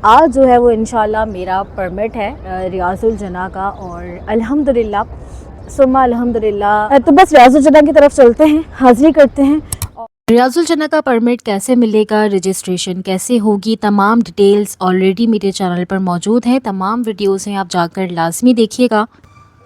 آج جو ہے وہ انشاءاللہ میرا پرمٹ ہے ریاض الجنہ کا، اور الحمدللہ ثم الحمدللہ تو بس ریاض الجنہ کی طرف چلتے ہیں، حاضری کرتے ہیں۔ ریاض الجنہ کا پرمٹ کیسے ملے گا، رجسٹریشن کیسے ہوگی، تمام ڈیٹیلز آلریڈی میرے چینل پر موجود ہیں، تمام ویڈیوز ہیں، آپ جا کر لازمی دیکھیے گا۔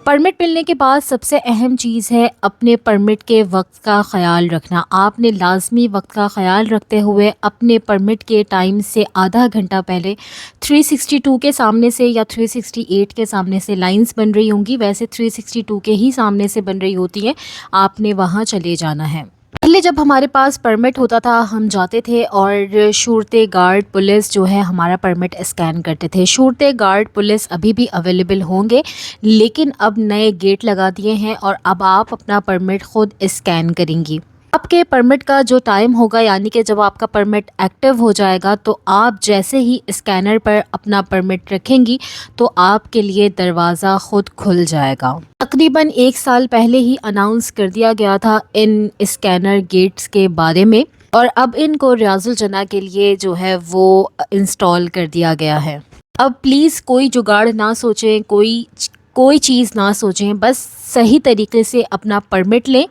پرمٹ ملنے کے بعد سب سے اہم چیز ہے اپنے پرمٹ کے وقت کا خیال رکھنا۔ آپ نے لازمی وقت کا خیال رکھتے ہوئے اپنے پرمٹ کے ٹائم سے آدھا گھنٹہ پہلے 362 کے سامنے سے یا 368 کے سامنے سے لائنز بن رہی ہوں گی، ویسے 362 کے ہی سامنے سے بن رہی ہوتی ہیں، آپ نے وہاں چلے جانا ہے۔ پہلے جب ہمارے پاس پرمٹ ہوتا تھا ہم جاتے تھے اور شورتے گارڈ پولیس جو ہے ہمارا پرمٹ اسکین کرتے تھے۔ شورتے گارڈ پولیس ابھی بھی اویلیبل ہوں گے، لیکن اب نئے گیٹ لگا دیے ہیں اور اب آپ اپنا پرمٹ خود اسکین کریں گی۔ آپ کے پرمٹ کا جو ٹائم ہوگا، یعنی کہ جب آپ کا پرمٹ ایکٹیو ہو جائے گا، تو آپ جیسے ہی اسکینر پر اپنا پرمٹ رکھیں گی تو آپ کے لیے دروازہ خود کھل جائے گا۔ تقریباً 1 سال پہلے ہی اناؤنس کر دیا گیا تھا ان اسکینر گیٹس کے بارے میں، اور اب ان کو ریاض الجنہ کے لیے جو ہے وہ انسٹال کر دیا گیا ہے۔ اب پلیز کوئی جگاڑ نہ سوچیں، کوئی چیز نہ سوچیں، بس صحیح طریقے سے اپنا پرمٹ لیں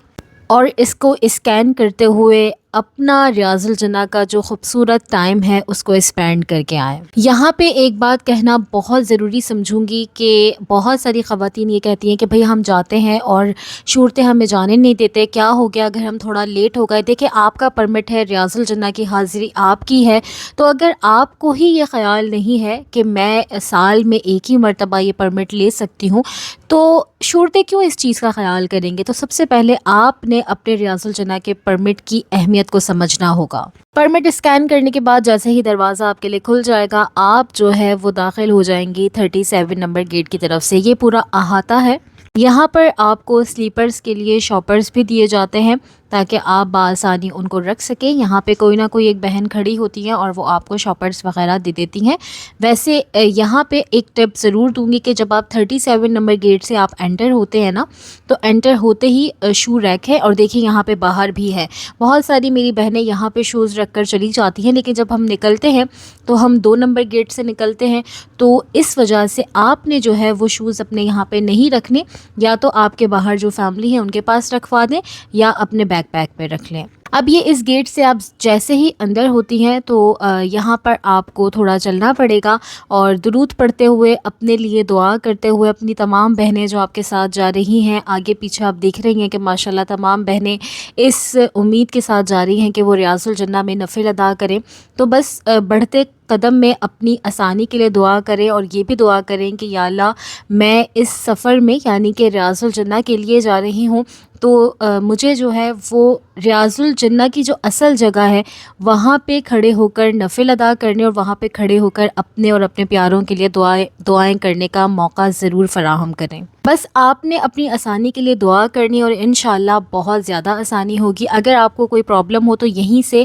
اور اس کو اسکین کرتے ہوئے اپنا ریاض الجنہ کا جو خوبصورت ٹائم ہے اس کو اسپینڈ کر کے آئیں۔ یہاں پہ ایک بات کہنا بہت ضروری سمجھوں گی کہ بہت ساری خواتین یہ کہتی ہیں کہ بھئی ہم جاتے ہیں اور شورتے ہمیں جانے نہیں دیتے، کیا ہو گیا اگر ہم تھوڑا لیٹ ہو گئے؟ دیکھیں، آپ کا پرمٹ ہے، ریاض الجنہ کی حاضری آپ کی ہے، تو اگر آپ کو ہی یہ خیال نہیں ہے کہ میں سال میں ایک ہی مرتبہ یہ پرمٹ لے سکتی ہوں، تو شورتے کیوں اس چیز کا خیال کریں گے؟ تو سب سے پہلے آپ نے اپنے ریاض الجنہ کے پرمٹ کی اہمیت کو سمجھنا ہوگا۔ پرمٹ اسکین کرنے کے بعد جیسے ہی دروازہ آپ کے لیے کھل جائے گا، آپ جو ہے وہ داخل ہو جائیں گی 37 نمبر گیٹ کی طرف سے۔ یہ پورا احاطہ ہے، یہاں پر آپ کو سلیپرز کے لیے شاپرز بھی دیے جاتے ہیں تاکہ آپ بآسانی ان کو رکھ سکیں۔ یہاں پہ کوئی نہ کوئی ایک بہن کھڑی ہوتی ہیں اور وہ آپ کو شاپرز وغیرہ دے دیتی ہیں۔ ویسے یہاں پہ ایک ٹپ ضرور دوں گی کہ جب آپ 37 نمبر گیٹ سے آپ انٹر ہوتے ہیں نا، تو انٹر ہوتے ہی شو ریک ہے، اور دیکھیں یہاں پہ باہر بھی ہے۔ بہت ساری میری بہنیں یہاں پہ شوز رکھ کر چلی جاتی ہیں، لیکن جب ہم نکلتے ہیں تو ہم 2 نمبر گیٹ سے نکلتے ہیں، تو اس وجہ سے آپ نے جو ہے وہ شوز اپنے یہاں پہ نہیں رکھنے، یا تو آپ کے باہر جو فیملی ہے ان کے پاس رکھوا دیں یا اپنے بیک پیک پہ رکھ لیں۔ اب یہ اس گیٹ سے آپ جیسے ہی اندر ہوتی ہیں تو یہاں پر آپ کو تھوڑا چلنا پڑے گا، اور درود پڑھتے ہوئے، اپنے لیے دعا کرتے ہوئے، اپنی تمام بہنیں جو آپ کے ساتھ جا رہی ہیں، آگے پیچھے آپ دیکھ رہی ہیں کہ ماشاءاللہ تمام بہنیں اس امید کے ساتھ جا رہی ہیں کہ وہ ریاض الجنہ میں نفل ادا کریں، تو بس بڑھتے قدم میں اپنی آسانی کے لیے دعا کریں، اور یہ بھی دعا کریں کہ یا اللہ، میں اس سفر میں یعنی کہ ریاض الجنہ کے لیے جا رہی ہوں، تو مجھے جو ہے وہ ریاض الجنہ کی جو اصل جگہ ہے وہاں پہ کھڑے ہو کر نفل ادا کرنے، اور وہاں پہ کھڑے ہو کر اپنے اور اپنے پیاروں کے لیے دعائیں کرنے کا موقع ضرور فراہم کریں۔ بس آپ نے اپنی آسانی کے لیے دعا کرنی، اور انشاءاللہ بہت زیادہ آسانی ہوگی۔ اگر آپ کو کوئی پرابلم ہو تو یہیں سے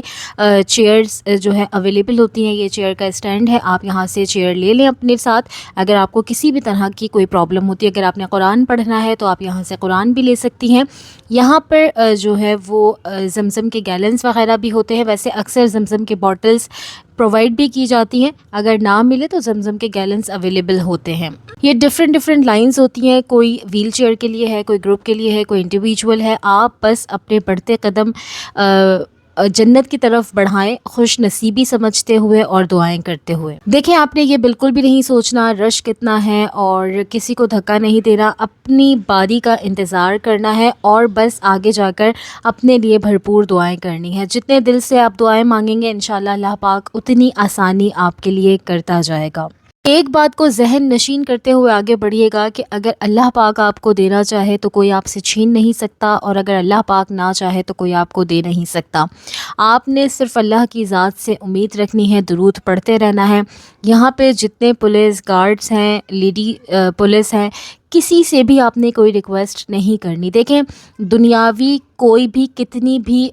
چیئرز جو ہے اویلیبل ہوتی ہیں، یہ چیئر کا اسٹینڈ ہے، آپ یہاں سے چیئر لے لیں اپنے ساتھ۔ اگر آپ کو کسی بھی طرح کی کوئی پرابلم ہوتی ہے، اگر آپ نے قرآن پڑھنا ہے تو آپ یہاں سے قرآن بھی لے سکتی ہیں۔ یہاں پر جو ہے وہ زمزم کے گیلنز وغیرہ بھی ہوتے ہیں، ویسے اکثر زمزم کے بوٹلز پرووائڈ بھی کی جاتی ہیں، اگر نہ ملے تو زمزم کے گیلنز اویلیبل ہوتے ہیں۔ یہ ڈفرینٹ لائنز ہوتی ہیں، کوئی ویل چیئر کے لیے ہے، کوئی گروپ کے لیے ہے، کوئی انڈیویجول ہے۔ آپ بس اپنے بڑھتے قدم جنت کی طرف بڑھائیں، خوش نصیبی سمجھتے ہوئے اور دعائیں کرتے ہوئے۔ دیکھیں، آپ نے یہ بالکل بھی نہیں سوچنا رش کتنا ہے، اور کسی کو دھکا نہیں دینا، اپنی باری کا انتظار کرنا ہے، اور بس آگے جا کر اپنے لیے بھرپور دعائیں کرنی ہے۔ جتنے دل سے آپ دعائیں مانگیں گے انشاءاللہ اللہ پاک اتنی آسانی آپ کے لیے کرتا جائے گا۔ ایک بات کو ذہن نشین کرتے ہوئے آگے بڑھیے گا کہ اگر اللہ پاک آپ کو دینا چاہے تو کوئی آپ سے چھین نہیں سکتا، اور اگر اللہ پاک نہ چاہے تو کوئی آپ کو دے نہیں سکتا۔ آپ نے صرف اللہ کی ذات سے امید رکھنی ہے، درود پڑھتے رہنا ہے۔ یہاں پہ جتنے پولیس گارڈز ہیں، لیڈی پولیس ہیں، کسی سے بھی آپ نے کوئی ریکویسٹ نہیں کرنی۔ دیکھیں، دنیاوی کوئی بھی کتنی بھی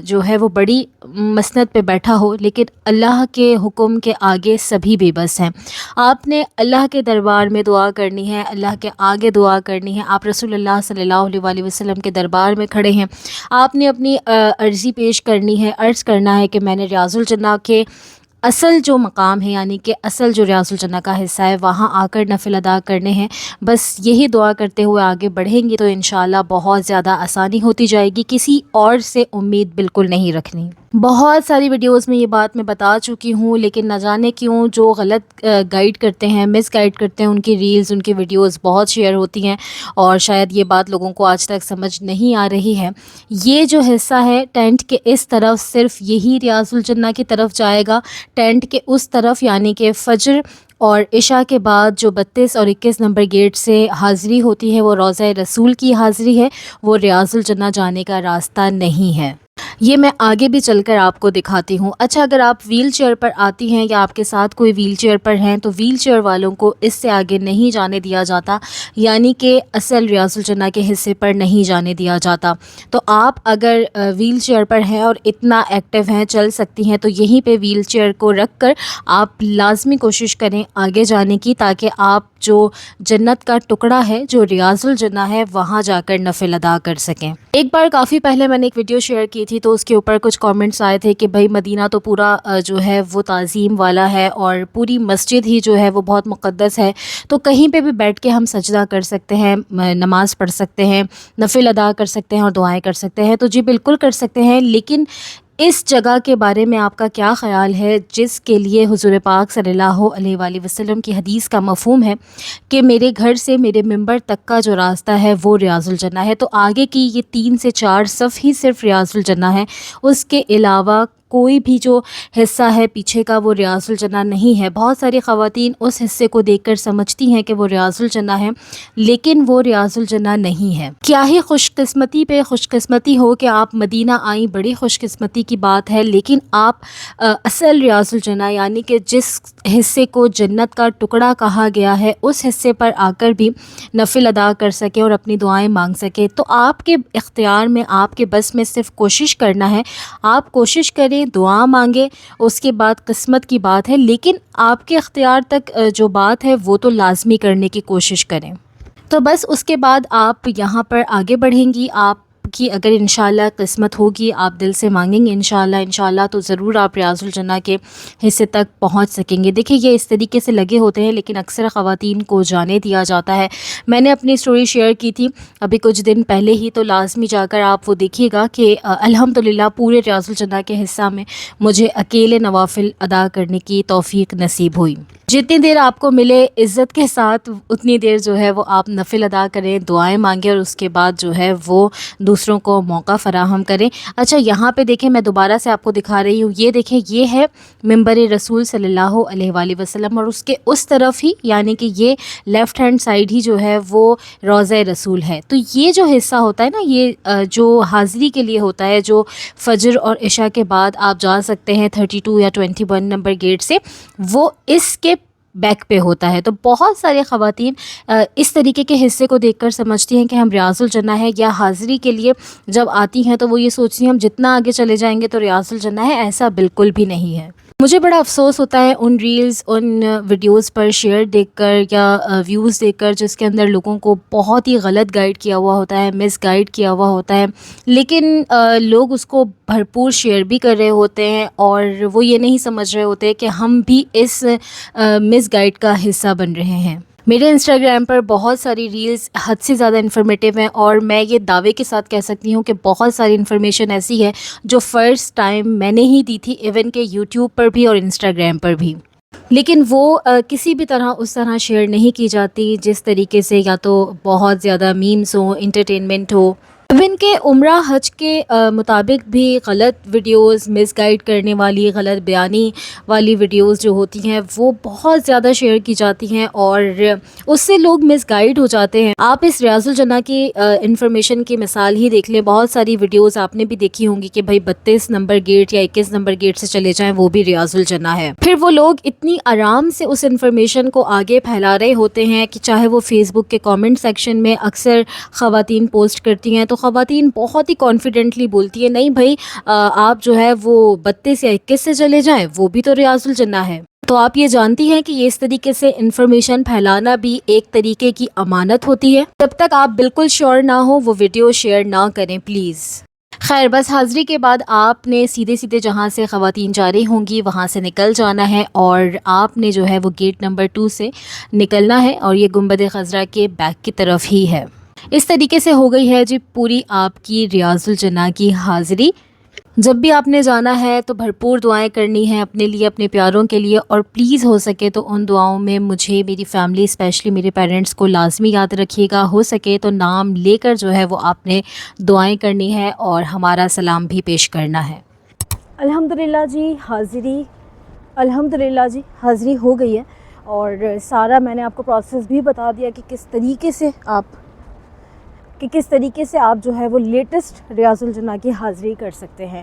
جو ہے وہ بڑی مسند پہ بیٹھا ہو، لیکن اللہ کے حکم کے آگے سبھی بے بس ہیں۔ آپ نے اللہ کے دربار میں دعا کرنی ہے، اللہ کے آگے دعا کرنی ہے۔ آپ رسول اللہ صلی اللہ علیہ وآلہ وسلم کے دربار میں کھڑے ہیں، آپ نے اپنی عرضی پیش کرنی ہے، عرض کرنا ہے کہ میں نے ریاض الجنہ کے اصل جو مقام ہے یعنی کہ اصل جو ریاض الجنہ کا حصہ ہے وہاں آ کر نفل ادا کرنے ہیں. بس یہی دعا کرتے ہوئے آگے بڑھیں گے تو انشاءاللہ بہت زیادہ آسانی ہوتی جائے گی. کسی اور سے امید بالکل نہیں رکھنی. بہت ساری ویڈیوز میں یہ بات میں بتا چکی ہوں لیکن نہ جانے کیوں جو غلط گائیڈ کرتے ہیں، مس گائیڈ کرتے ہیں، ان کی ریلز، ان کی ویڈیوز بہت شیئر ہوتی ہیں اور شاید یہ بات لوگوں کو آج تک سمجھ نہیں آ رہی ہے. یہ جو حصہ ہے ٹینٹ کے اس طرف صرف یہی ریاض الجنہ کی طرف جائے گا. ٹینٹ کے اس طرف یعنی کہ فجر اور عشاء کے بعد جو 32 اور 21 نمبر گیٹ سے حاضری ہوتی ہے وہ روضہ رسول کی حاضری ہے، وہ ریاض الجنہ جانے کا راستہ نہیں ہے. یہ میں آگے بھی چل کر آپ کو دکھاتی ہوں. اچھا، اگر آپ ویل چیئر پر آتی ہیں یا آپ کے ساتھ کوئی ویل چیئر پر ہیں تو ویل چیئر والوں کو اس سے آگے نہیں جانے دیا جاتا، یعنی کہ اصل ریاض الجنہ کے حصے پر نہیں جانے دیا جاتا. تو آپ اگر ویل چیئر پر ہیں اور اتنا ایکٹیو ہیں، چل سکتی ہیں، تو یہیں پہ ویل چیئر کو رکھ کر آپ لازمی کوشش کریں آگے جانے کی، تاکہ آپ جو جنت کا ٹکڑا ہے جو ریاض الجنہ ہے وہاں جا کر نفل ادا کر سکیں. ایک بار کافی پہلے میں نے ایک ویڈیو شیئر کی تھی تو اس کے اوپر کچھ کامنٹس آئے تھے کہ بھائی مدینہ تو پورا جو ہے وہ تعظیم والا ہے اور پوری مسجد ہی جو ہے وہ بہت مقدس ہے، تو کہیں پہ بھی بیٹھ کے ہم سجدہ کر سکتے ہیں، نماز پڑھ سکتے ہیں، نفل ادا کر سکتے ہیں اور دعائیں کر سکتے ہیں. تو جی بالکل کر سکتے ہیں، لیکن اس جگہ کے بارے میں آپ کا کیا خیال ہے جس کے لیے حضور پاک صلی اللہ علیہ وآلہ وسلم کی حدیث کا مفہوم ہے کہ میرے گھر سے میرے منبر تک کا جو راستہ ہے وہ ریاض الجنہ ہے. تو آگے کی یہ 3 سے 4 صف ہی صرف ریاض الجنہ ہے، اس کے علاوہ کوئی بھی جو حصہ ہے پیچھے کا وہ ریاض الجنہ نہیں ہے. بہت ساری خواتین اس حصے کو دیکھ کر سمجھتی ہیں کہ وہ ریاض الجنہ ہے، لیکن وہ ریاض الجنہ نہیں ہے. کیا ہی خوش قسمتی پہ خوش قسمتی ہو کہ آپ مدینہ آئیں، بڑی خوش قسمتی کی بات ہے، لیکن آپ اصل ریاض الجنہ یعنی کہ جس حصے کو جنت کا ٹکڑا کہا گیا ہے اس حصے پر آ کر بھی نفل ادا کر سکیں اور اپنی دعائیں مانگ سکیں. تو آپ کے اختیار میں، آپ کے بس میں صرف کوشش کرنا ہے. آپ کوشش کریں، دعا مانگیں، اس کے بعد قسمت کی بات ہے، لیکن آپ کے اختیار تک جو بات ہے وہ تو لازمی کرنے کی کوشش کریں. تو بس اس کے بعد آپ یہاں پر آگے بڑھیں گی. آپ کی اگر انشاءاللہ قسمت ہوگی، آپ دل سے مانگیں گے انشاءاللہ تو ضرور آپ ریاض الجنہ کے حصے تک پہنچ سکیں گے. دیکھیں یہ اس طریقے سے لگے ہوتے ہیں لیکن اکثر خواتین کو جانے دیا جاتا ہے. میں نے اپنی سٹوری شیئر کی تھی ابھی کچھ دن پہلے ہی، تو لازمی جا کر آپ وہ دیکھیے گا کہ الحمدللہ پورے ریاض الجنہ کے حصہ میں مجھے اکیلے نوافل ادا کرنے کی توفیق نصیب ہوئی. جتنی دیر آپ کو ملے عزت کے ساتھ اتنی دیر جو ہے وہ آپ نفل ادا کریں، دعائیں مانگیں اور اس کے بعد جو ہے وہ دوسروں کو موقع فراہم کریں. اچھا یہاں پہ دیکھیں، میں دوبارہ سے آپ کو دکھا رہی ہوں، یہ دیکھیں یہ ہے منبر رسول صلی اللہ علیہ وآلہ وسلم اور اس کے اس طرف ہی یعنی کہ یہ لیفٹ ہینڈ سائڈ ہی جو ہے وہ روضہ رسول ہے. تو یہ جو حصہ ہوتا ہے نا، یہ جو حاضری کے لیے ہوتا ہے، جو فجر اور عشاء کے بعد آپ جا سکتے ہیں 32 یا 21 نمبر گیٹ سے، وہ اس کے بیک پہ ہوتا ہے. تو بہت سارے خواتین اس طریقے کے حصے کو دیکھ کر سمجھتی ہیں کہ ہم ریاض الجنہ ہے، یا حاضری کے لیے جب آتی ہیں تو وہ یہ سوچتی ہیں ہم جتنا آگے چلے جائیں گے تو ریاض الجنہ ہے. ایسا بالکل بھی نہیں ہے. مجھے بڑا افسوس ہوتا ہے ان ریلز، ان ویڈیوز پر شیئر دیکھ کر یا ویوز دیکھ کر جس کے اندر لوگوں کو بہت ہی غلط گائیڈ کیا ہوا ہوتا ہے، مس گائیڈ کیا ہوا ہوتا ہے، لیکن لوگ اس کو بھرپور شیئر بھی کر رہے ہوتے ہیں اور وہ یہ نہیں سمجھ رہے ہوتے کہ ہم بھی اس مس گائیڈ کا حصہ بن رہے ہیں. میرے انسٹاگرام پر بہت ساری ریلز حد سے زیادہ انفارمیٹیو ہیں اور میں یہ دعوے کے ساتھ کہہ سکتی ہوں کہ بہت ساری انفارمیشن ایسی ہے جو فرسٹ ٹائم میں نے ہی دی تھی، ایون کہ یوٹیوب پر بھی اور انسٹاگرام پر بھی، لیکن وہ کسی بھی طرح اس طرح شیئر نہیں کی جاتی جس طریقے سے یا تو بہت زیادہ میمز ہوں، انٹرٹینمنٹ ہو. ایون کہ عمرہ حج کے مطابق بھی غلط ویڈیوز، مس گائیڈ کرنے والی، غلط بیانی والی ویڈیوز جو ہوتی ہیں وہ بہت زیادہ شیئر کی جاتی ہیں اور اس سے لوگ مس گائیڈ ہو جاتے ہیں. آپ اس ریاض الجنہ کی انفارمیشن کی مثال ہی دیکھ لیں. بہت ساری ویڈیوز آپ نے بھی دیکھی ہوں گی کہ بھائی 32 نمبر گیٹ یا 21 نمبر گیٹ سے چلے جائیں وہ بھی ریاض الجنہ ہے. پھر وہ لوگ اتنی آرام سے اس انفارمیشن کو آگے پھیلا رہے ہوتے ہیں کہ چاہے وہ فیس بک کے کامنٹ سیکشن میں اکثر خواتین پوسٹ کرتی ہیں تو خواتین بہت ہی کانفیڈنٹلی بولتی ہے نہیں بھائی آپ جو ہے وہ 32 یا 21 سے چلے جائیں وہ بھی تو ریاض الجنہ ہے. تو آپ یہ جانتی ہیں کہ یہ اس طریقے سے انفارمیشن پھیلانا بھی ایک طریقے کی امانت ہوتی ہے. جب تک آپ بالکل شیور نہ ہو وہ ویڈیو شیئر نہ کریں پلیز. خیر بس حاضری کے بعد آپ نے سیدھے سیدھے جہاں سے خواتین جا رہی ہوں گی وہاں سے نکل جانا ہے، اور آپ نے جو ہے وہ گیٹ نمبر 2 سے نکلنا ہے، اور یہ گنبد خضرا کے بیک کی طرف ہی ہے۔ اس طریقے سے ہو گئی ہے جی پوری آپ کی ریاض الجناح کی حاضری۔ جب بھی آپ نے جانا ہے تو بھرپور دعائیں کرنی ہیں اپنے لیے، اپنے پیاروں کے لیے، اور پلیز ہو سکے تو ان دعاؤں میں مجھے، میری فیملی، اسپیشلی میرے پیرنٹس کو لازمی یاد رکھیے گا۔ ہو سکے تو نام لے کر جو ہے وہ آپ نے دعائیں کرنی ہے اور ہمارا سلام بھی پیش کرنا ہے۔ الحمدللہ جی حاضری ہو گئی ہے، اور سارا میں نے آپ کو پروسیس بھی بتا دیا کہ کس طریقے سے آپ جو ہے وہ لیٹسٹ ریاض الجناح کی حاضری کر سکتے ہیں۔